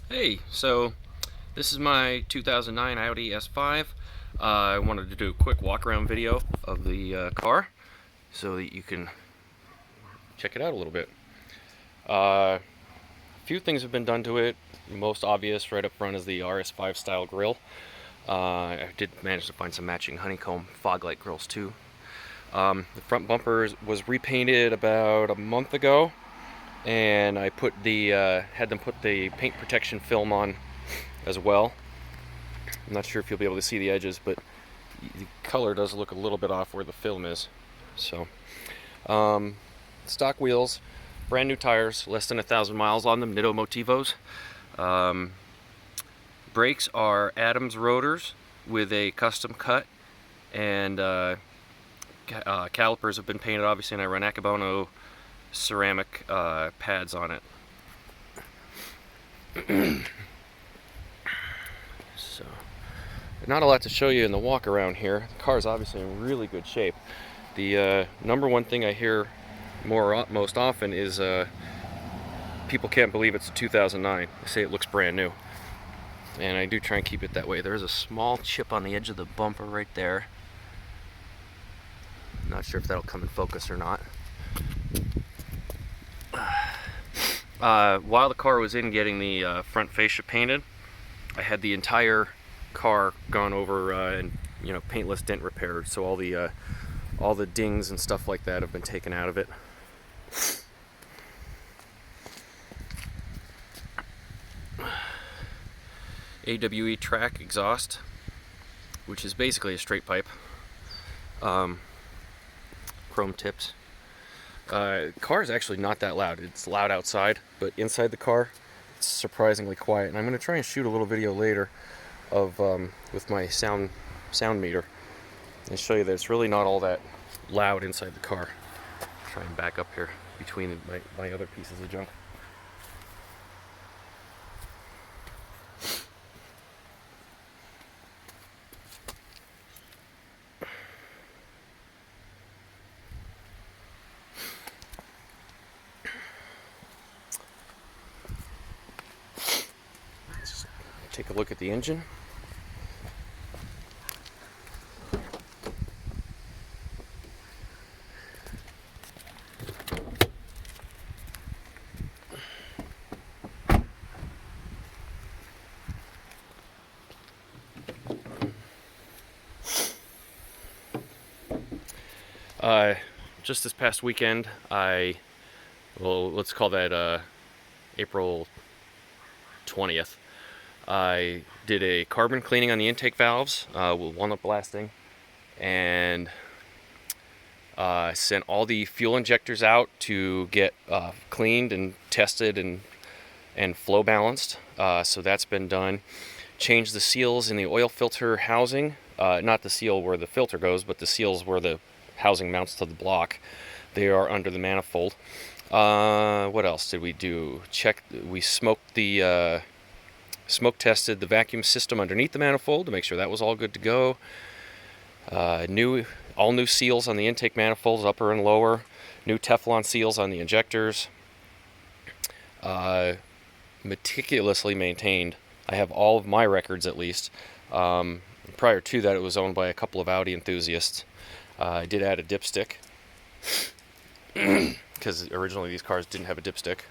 Hey, so this is my 2009 Audi S5. I wanted to do a quick walk around video of the car so that you can check it out a little bit. A few things have been done to it. Most obvious right up front is the RS5 style grille. I did manage to find some matching honeycomb fog light grills too. The front bumper was repainted about a month ago, and I had them put the paint protection film on as well. I'm not sure if you'll be able to see the edges, but the color does look a little bit off where the film is. So, stock wheels, brand new tires, less than 1,000 miles on them, Nitto Motivos. Brakes are Adams rotors with a custom cut, and calipers have been painted obviously, and I run Akebono ceramic pads on it. So, not a lot to show you in the walk around here. The car is obviously in really good shape. The number one thing I hear most often is people can't believe it's a 2009. They say it looks brand new, and I do try and keep it that way. There's a small chip on the edge of the bumper right there. Not sure if that'll come in focus or not. While the car was in getting the front fascia painted, I had the entire car gone over and paintless dent repaired. So all the dings and stuff like that have been taken out of it. AWE track exhaust, which is basically a straight pipe. Chrome tips. Car is actually not that loud. It's loud outside, but inside the car, it's surprisingly quiet. And I'm going to try and shoot a little video later of with my sound meter and show you that it's really not all that loud inside the car. Try and back up here between my other pieces of junk. Take a look at the engine. Just this past weekend, let's call that April 20th, I did a carbon cleaning on the intake valves with walnut blasting, and sent all the fuel injectors out to get cleaned and tested and flow balanced. So that's been done. Changed the seals in the oil filter housing, not the seal where the filter goes, but the seals where the housing mounts to the block. They are under the manifold. What else did we do? We smoked the smoke tested the vacuum system underneath the manifold to make sure that was all good to go. All new seals on the intake manifolds, upper and lower. New Teflon seals on the injectors. Meticulously maintained. I have all of my records at least. Prior to that, it was owned by a couple of Audi enthusiasts. I did add a dipstick because originally these cars didn't have a dipstick.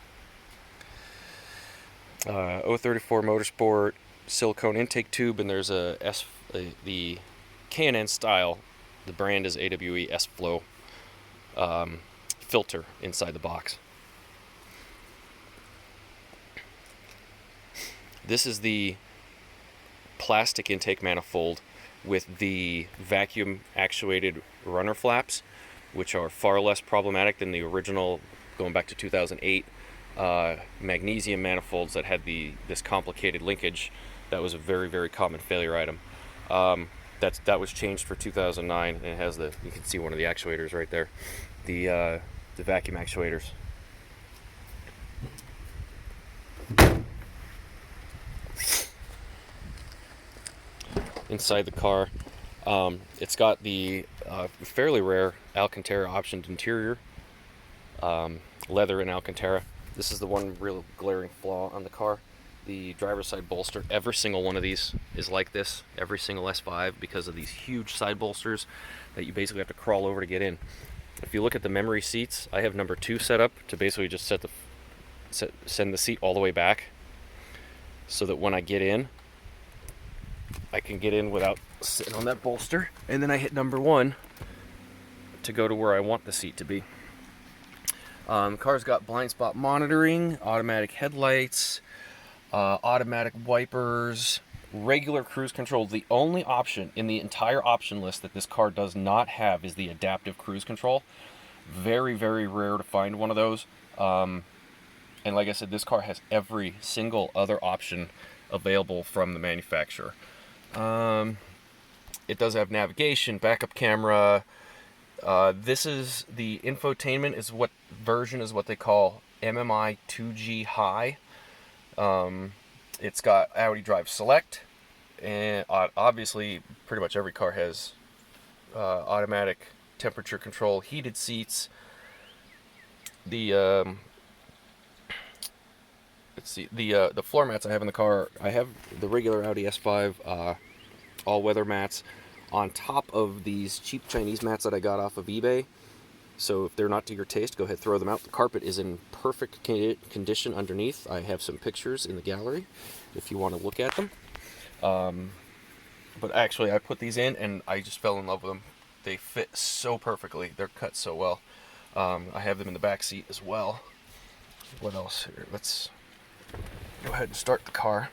034 Motorsport silicone intake tube, and there's the K&N style. The brand is AWE S-Flow filter inside the box. This is the plastic intake manifold with the vacuum actuated runner flaps, which are far less problematic than the original, going back to 2008, magnesium manifolds that had this complicated linkage. That was a very, very common failure item. That was changed for 2009, and it has you can see one of the actuators right there, the vacuum actuators. Inside the car, it's got the fairly rare Alcantara optioned interior, leather and Alcantara. This is the one real glaring flaw on the car. the driver's side bolster. Every single one of these is like this, every single S5, because of these huge side bolsters that you basically have to crawl over to get in. If you look at the memory seats, I have number 2 set up to basically just send the seat all the way back, so that when I get in, I can get in without sitting on that bolster, and then I hit number 1 to go to where I want the seat to be. The car's got blind spot monitoring, automatic headlights, automatic wipers, regular cruise control. The only option in the entire option list that this car does not have is the adaptive cruise control. Very, very rare to find one of those. And like I said, this car has every single other option available from the manufacturer. It does have navigation, backup camera. This is the infotainment is what they call MMI 2G High. It's got Audi Drive Select, and obviously pretty much every car has automatic temperature control, heated seats. The the floor mats I have in the car, I have the regular Audi S5 all-weather mats on top of these cheap Chinese mats that I got off of eBay. So if they're not to your taste, go ahead, throw them out. The carpet is in perfect condition underneath. I have some pictures in the gallery if you want to look at them. But actually, I put these in and I just fell in love with them. They fit so perfectly. They're cut so well. I have them in the back seat as well. What else here? Let's go ahead and start the car.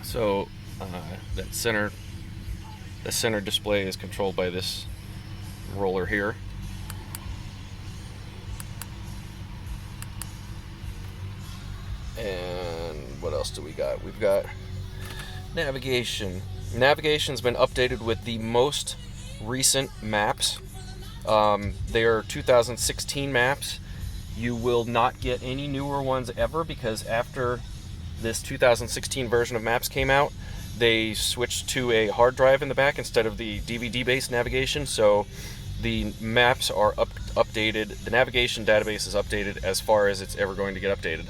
So the center display is controlled by this roller here. And what else do we got? We've got navigation. Navigation's been updated with the most recent maps. They are 2016 maps. You will not get any newer ones ever, because after this 2016 version of maps came out, they switched to a hard drive in the back instead of the DVD-based navigation. So the maps are updated. The navigation database is updated as far as it's ever going to get updated.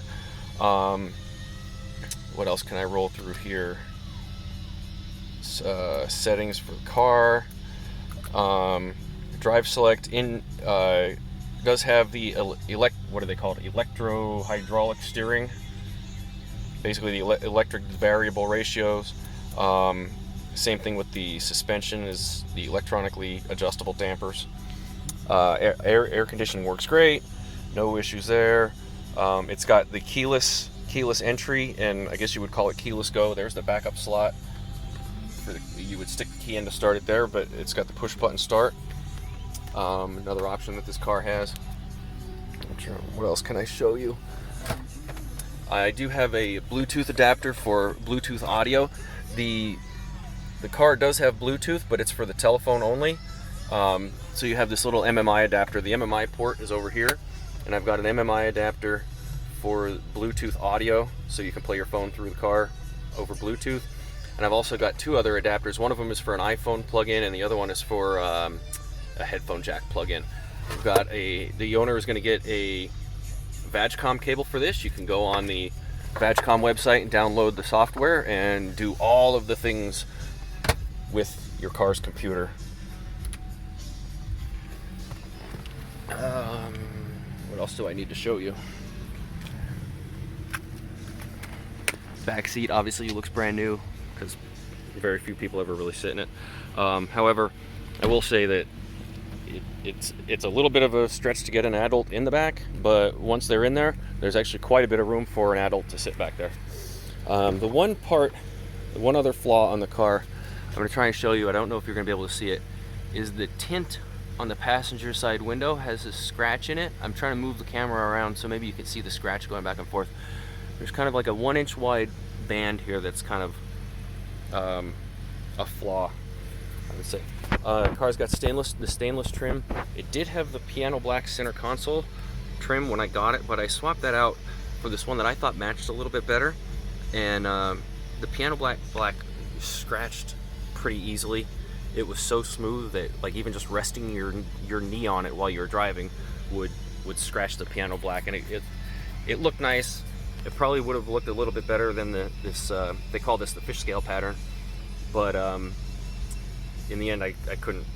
What else can I roll through here? Settings for the car. Drive select does have the what are they called? Electro-hydraulic steering. Basically, the electric variable ratios. Same thing with the suspension, is the electronically adjustable dampers. Air conditioning works great. No issues there. It's got the keyless entry, and I guess you would call it keyless go. There's the backup slot. You would stick the key in to start it there, but it's got the push button start. Another option that this car has. What else can I show you? I do have a Bluetooth adapter for Bluetooth audio. The car does have Bluetooth, but it's for the telephone only. So you have this little MMI adapter. The MMI port is over here, and I've got an MMI adapter for Bluetooth audio, so you can play your phone through the car over Bluetooth. And I've also got 2 other adapters. One of them is for an iPhone plug-in, and the other one is for a headphone jack plug-in. We've got the owner is going to get a Vagcom cable for this. You can go on the Vagcom website and download the software and do all of the things with your car's computer. What else do I need to show you? Back seat obviously looks brand new, because very few people ever really sit in it. However, I will say that it's a little bit of a stretch to get an adult in the back, but once they're in there, there's actually quite a bit of room for an adult to sit back there. The one other flaw on the car, I'm going to try and show you, I don't know if you're going to be able to see it, is the tint on the passenger side window has a scratch in it. I'm trying to move the camera around so maybe you can see the scratch going back and forth. There's kind of like a 1-inch wide band here that's kind of a flaw, I would say. The car's got the stainless trim. It did have the piano black center console, trim when I got it, but I swapped that out for this one that I thought matched a little bit better. And the piano black scratched pretty easily. It was so smooth that like even just resting your knee on it while you're driving would scratch the piano black, and it looked nice. It probably would have looked a little bit better than this they call this the fish scale pattern, but in the end I couldn't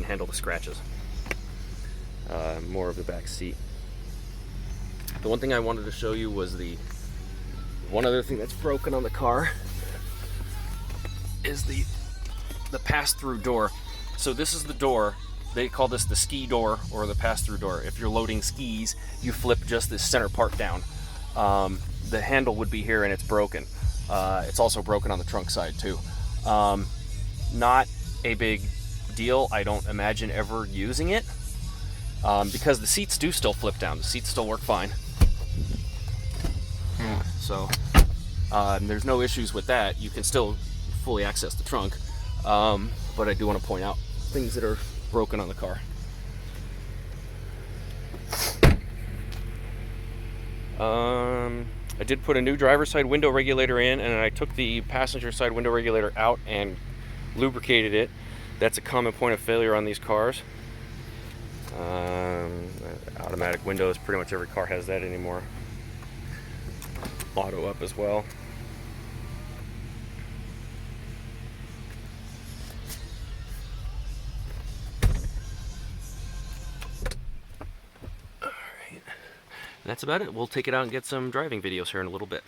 handle the scratches. More of the back seat. The one thing I wanted to show you was one other thing that's broken on the car is the pass-through door. So this is the door. They call this the ski door or the pass-through door. If you're loading skis, you flip just this center part down. The handle would be here and it's broken. It's also broken on the trunk side too. Not a big deal. I don't imagine ever using it because the seats do still flip down. The seats still work fine. So there's no issues with that. You can still fully access the trunk. But I do want to point out things that are broken on the car. I did put a new driver's side window regulator in, and I took the passenger side window regulator out and lubricated it. That's a common point of failure on these cars. Automatic windows, pretty much every car has that anymore. Auto up as well. Alright, that's about it. We'll take it out and get some driving videos here in a little bit.